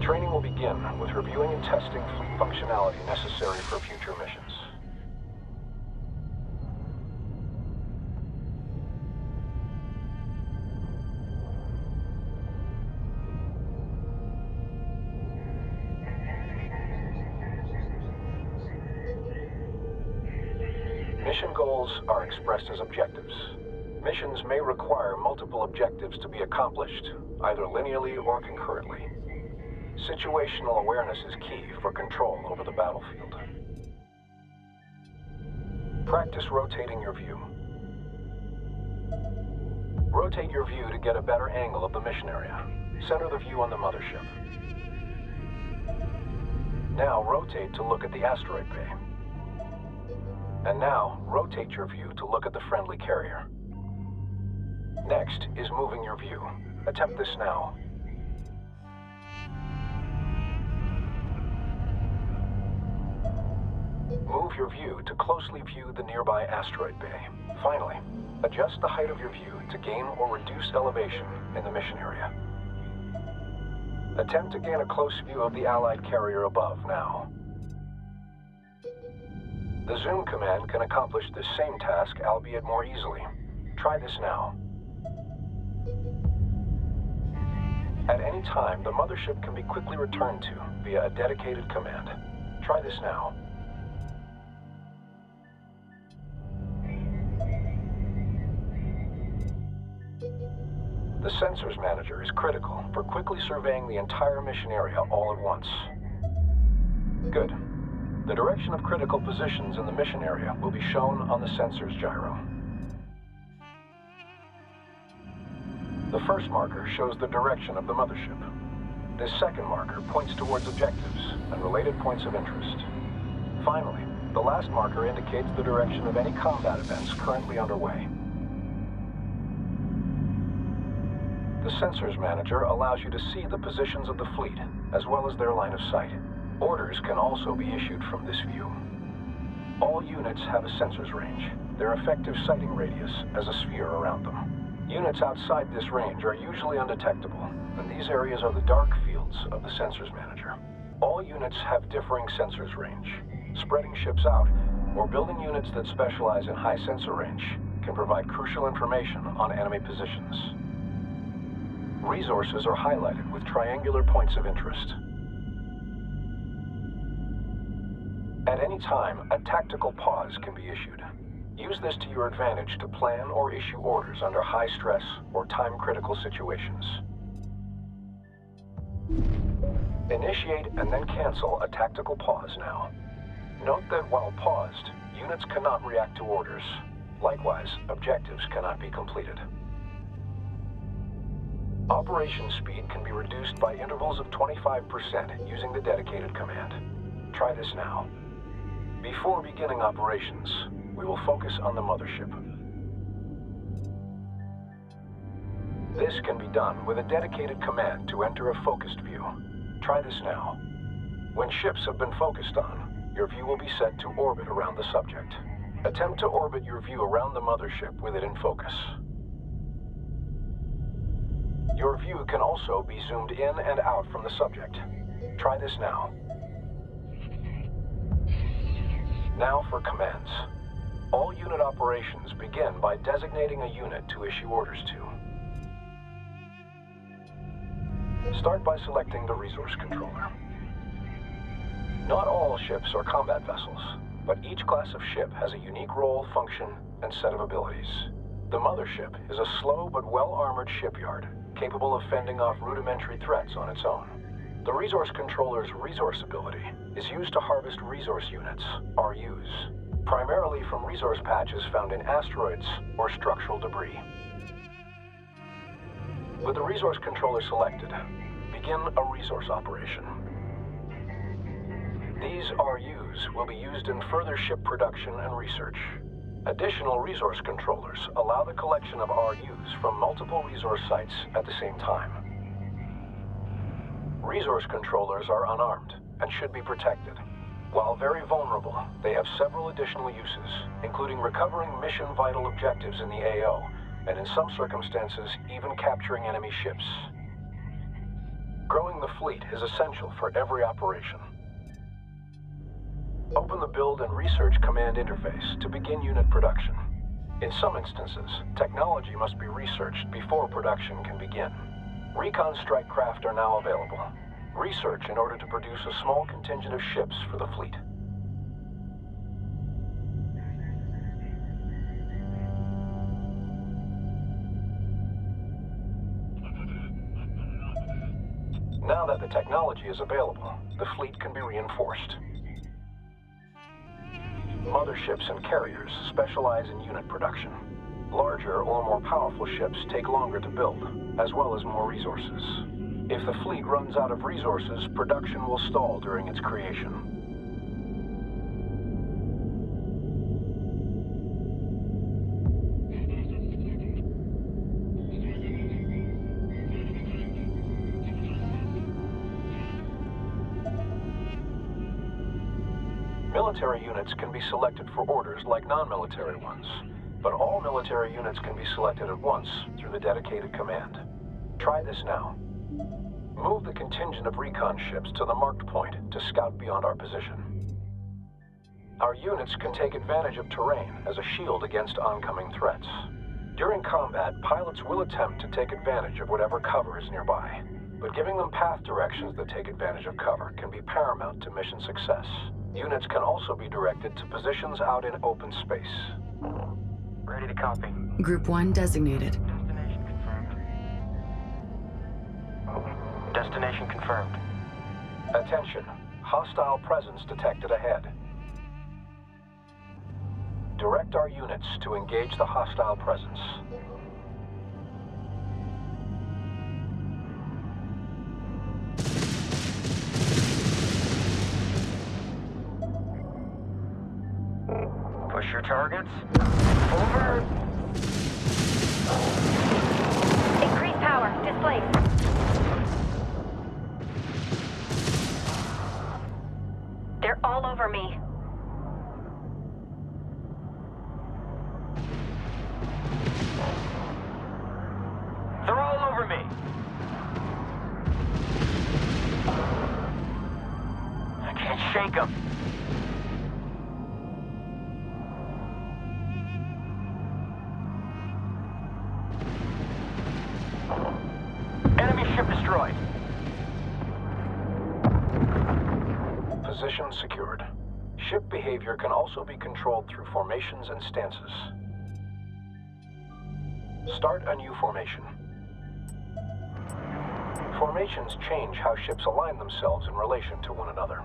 Training will begin with reviewing and testing fleet functionality necessary for future missions. Mission goals are expressed as objectives. Missions may require multiple objectives to be accomplished, either linearly or concurrently. Situational awareness is key for control over the battlefield. Practice rotating your view. Rotate your view to get a better angle of the mission area. Center the view on the mothership. Now rotate to look at the asteroid bay. And now, rotate your view to look at the friendly carrier. Next is moving your view. Attempt this now. Move your view to closely view the nearby asteroid bay. Finally, adjust the height of your view to gain or reduce elevation in the mission area. Attempt to gain a close view of the Allied carrier above now. The zoom command can accomplish this same task, albeit more easily. Try this now. At any time, the mothership can be quickly returned to via a dedicated command. Try this now. The Sensors Manager is critical for quickly surveying the entire mission area all at once. Good. The direction of critical positions in the mission area will be shown on the sensors gyro. The first marker shows the direction of the mothership. This second marker points towards objectives and related points of interest. Finally, the last marker indicates the direction of any combat events currently underway. The Sensors Manager allows you to see the positions of the fleet, as well as their line of sight. Orders can also be issued from this view. All units have a sensors range, their effective sighting radius as a sphere around them. Units outside this range are usually undetectable, and these areas are the dark fields of the Sensors Manager. All units have differing sensors range. Spreading ships out, or building units that specialize in high sensor range, can provide crucial information on enemy positions. Resources are highlighted with triangular points of interest. At any time, a tactical pause can be issued. Use this to your advantage to plan or issue orders under high stress or time-critical situations. Initiate and then cancel a tactical pause now. Note that while paused, units cannot react to orders. Likewise, objectives cannot be completed. Operation speed can be reduced by intervals of 25% using the dedicated command. Try this now. Before beginning operations, we will focus on the mothership. This can be done with a dedicated command to enter a focused view. Try this now. When ships have been focused on, your view will be set to orbit around the subject. Attempt to orbit your view around the mothership with it in focus. Your view can also be zoomed in and out from the subject. Try this now. Now for commands. All unit operations begin by designating a unit to issue orders to. Start by selecting the resource controller. Not all ships are combat vessels, but each class of ship has a unique role, function, and set of abilities. The mothership is a slow but well-armored shipyard, capable of fending off rudimentary threats on its own. The resource controller's resource ability is used to harvest resource units, RUs, primarily from resource patches found in asteroids or structural debris. With the resource controller selected, begin a resource operation. These RUs will be used in further ship production and research. Additional resource controllers allow the collection of RUs from multiple resource sites at the same time. Resource controllers are unarmed and should be protected. While very vulnerable, they have several additional uses, including recovering mission-vital objectives in the AO and in some circumstances, even capturing enemy ships. Growing the fleet is essential for every operation. Open the Build and Research Command interface to begin unit production. In some instances, technology must be researched before production can begin. Recon strike craft are now available. Research in order to produce a small contingent of ships for the fleet. Now that the technology is available, the fleet can be reinforced. Motherships and carriers specialize in unit production. Larger or more powerful ships take longer to build, as well as more resources. If the fleet runs out of resources, production will stall during its creation. Military units can be selected for orders like non-military ones, but all military units can be selected at once through the dedicated command. Try this now. Move the contingent of recon ships to the marked point to scout beyond our position. Our units can take advantage of terrain as a shield against oncoming threats. During combat, pilots will attempt to take advantage of whatever cover is nearby, but giving them path directions that take advantage of cover can be paramount to mission success. Units can also be directed to positions out in open space. Ready to copy. Group 1 designated. Destination confirmed. Destination confirmed. Attention. Hostile presence detected ahead. Direct our units to engage the hostile presence. Push your targets. Over. Increase power. Displace. They're all over me. They're all over me. I can't shake them. Enemy ship destroyed. Position secured. Ship behavior can also be controlled through formations and stances. Start a new formation. Formations change how ships align themselves in relation to one another.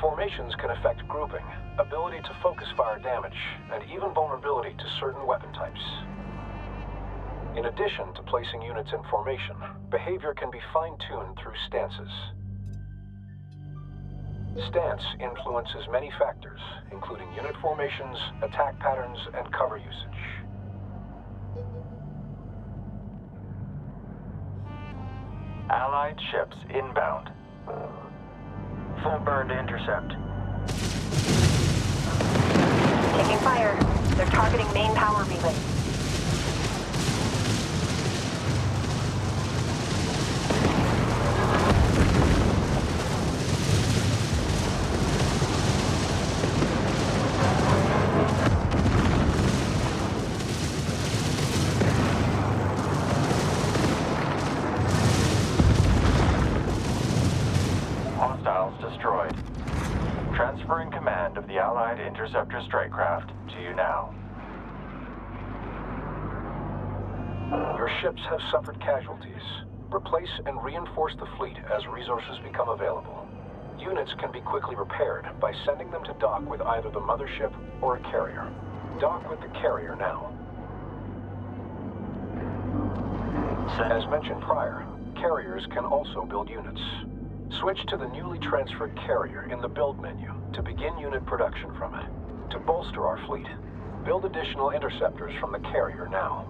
Formations can affect grouping, ability to focus fire damage, and even vulnerability to certain weapon types. In addition to placing units in formation, behavior can be fine-tuned through stances. Stance influences many factors, including unit formations, attack patterns, and cover usage. Allied ships inbound. Full burn to intercept. Taking fire. They're targeting main power relay. Destroyed. Transferring command of the Allied interceptor strike craft to you now. Your ships have suffered casualties. Replace and reinforce the fleet as resources become available. Units can be quickly repaired by sending them to dock with either the mothership or a carrier. Dock with the carrier now. As mentioned prior, carriers can also build units. Switch to the newly transferred carrier in the Build menu to begin unit production from it. To bolster our fleet, build additional interceptors from the carrier now.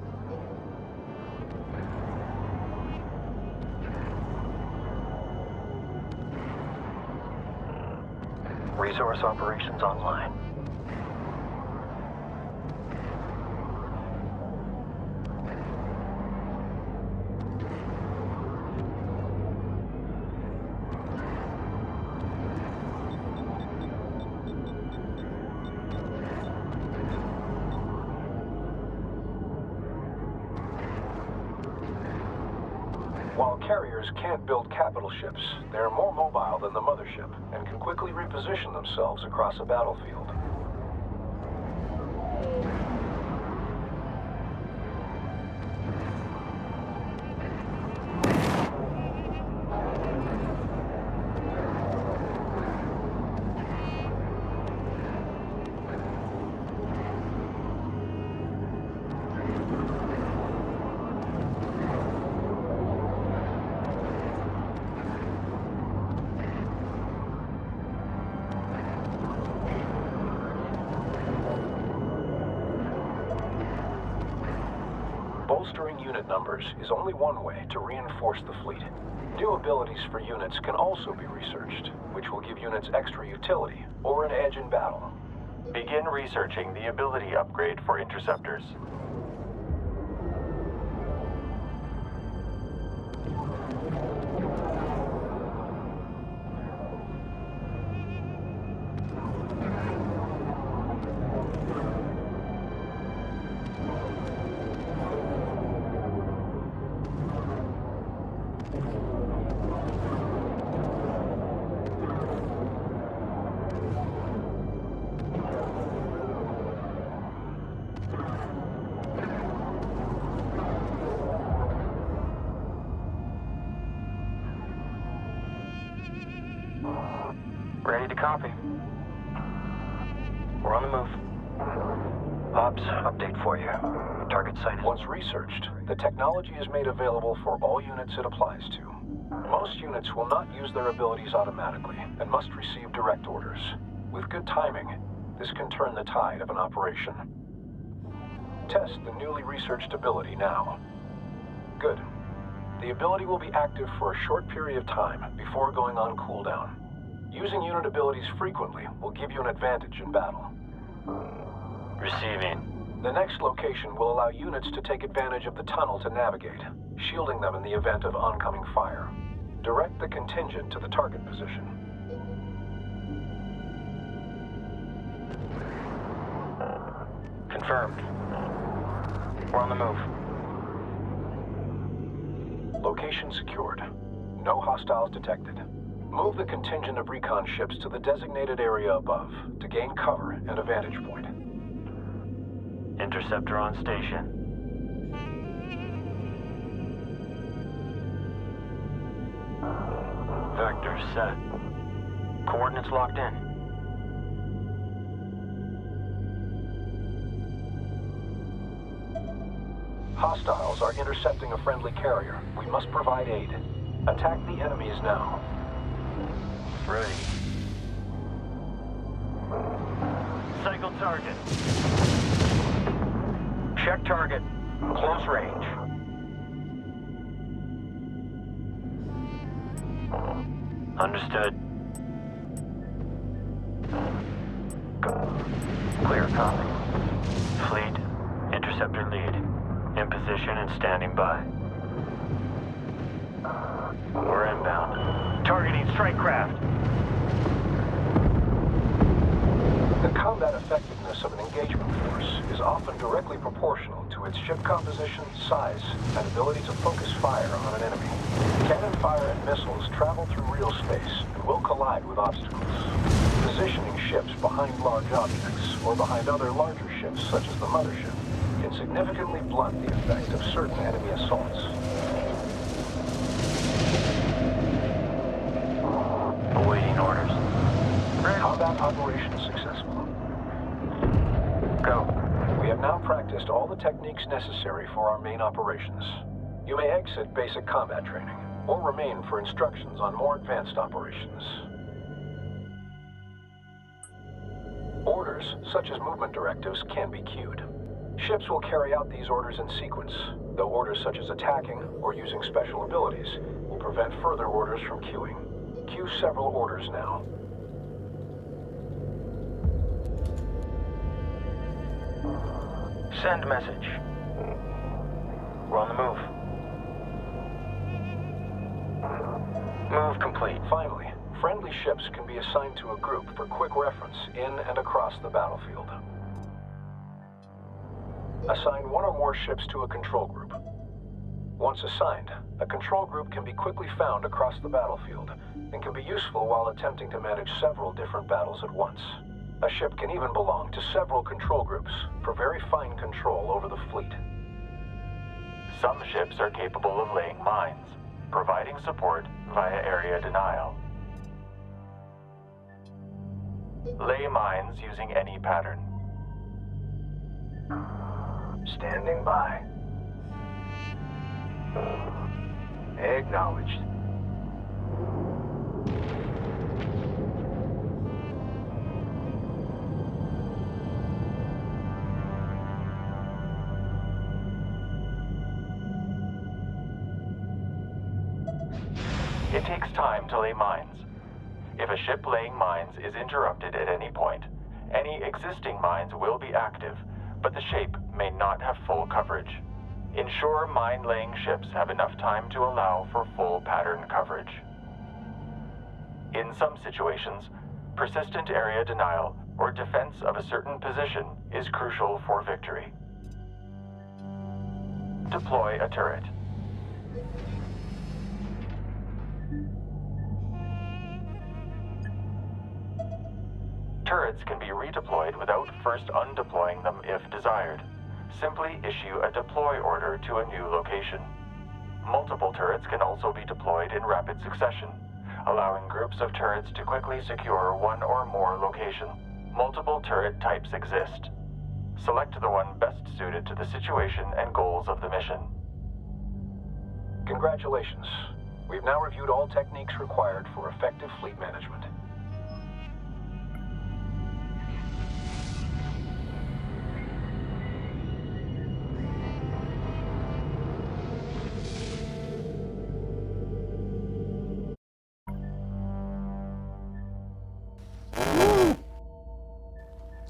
Resource operations online. Carriers can't build capital ships. They're more mobile than the mothership and can quickly reposition themselves across a battlefield. Bolstering unit numbers is only one way to reinforce the fleet. New abilities for units can also be researched, which will give units extra utility or an edge in battle. Begin researching the ability upgrade for interceptors. Ready to copy. We're on the move. Ops, update for you. Target site is... Once researched, the technology is made available for all units it applies to. Most units will not use their abilities automatically and must receive direct orders. With good timing, this can turn the tide of an operation. Test the newly researched ability now. Good. The ability will be active for a short period of time before going on cooldown. Using unit abilities frequently will give you an advantage in battle. Receiving. The next location will allow units to take advantage of the tunnel to navigate, shielding them in the event of oncoming fire. Direct the contingent to the target position. Confirmed. We're on the move. Location secured. No hostiles detected. Move the contingent of recon ships to the designated area above to gain cover and a vantage point. Interceptor on station. Vector set. Coordinates locked in. Hostiles are intercepting a friendly carrier. We must provide aid. Attack the enemies now. Ready. Cycle target. Check target. Close range. Understood. Clear copy. Fleet, interceptor lead. In position and standing by. We're inbound. Targeting strike craft. The combat effectiveness of an engagement force is often directly proportional to its ship composition, size, and ability to focus fire on an enemy. Cannon fire and missiles travel through real space and will collide with obstacles. Positioning ships behind large objects or behind other larger ships such as the mothership can significantly blunt the effect of certain enemy assaults. Awaiting orders. Combat operation successful. Go. We have now practiced all the techniques necessary for our main operations. You may exit basic combat training, or remain for instructions on more advanced operations. Orders, such as movement directives, can be queued. Ships will carry out these orders in sequence, though orders such as attacking or using special abilities will prevent further orders from queuing. Queue several orders now. Send message. We're on the move. Move complete. Finally, friendly ships can be assigned to a group for quick reference in and across the battlefield. Assign one or more ships to a control group. Once assigned, a control group can be quickly found across the battlefield and can be useful while attempting to manage several different battles at once. A ship can even belong to several control groups for very fine control over the fleet. Some ships are capable of laying mines, providing support via area denial. Lay mines using any pattern. Standing by. Acknowledged. It takes time to lay mines. If a ship laying mines is interrupted at any point, any existing mines will be active, but the shape may not have full coverage. Ensure mine-laying ships have enough time to allow for full pattern coverage. In some situations, persistent area denial or defense of a certain position is crucial for victory. Deploy a turret. Turrets can be redeployed without first undeploying them if desired. Simply issue a deploy order to a new location. Multiple turrets can also be deployed in rapid succession, allowing groups of turrets to quickly secure one or more location. Multiple turret types exist. Select the one best suited to the situation and goals of the mission. Congratulations. We've now reviewed all techniques required for effective fleet management.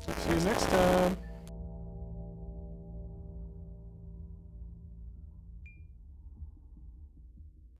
See you next time.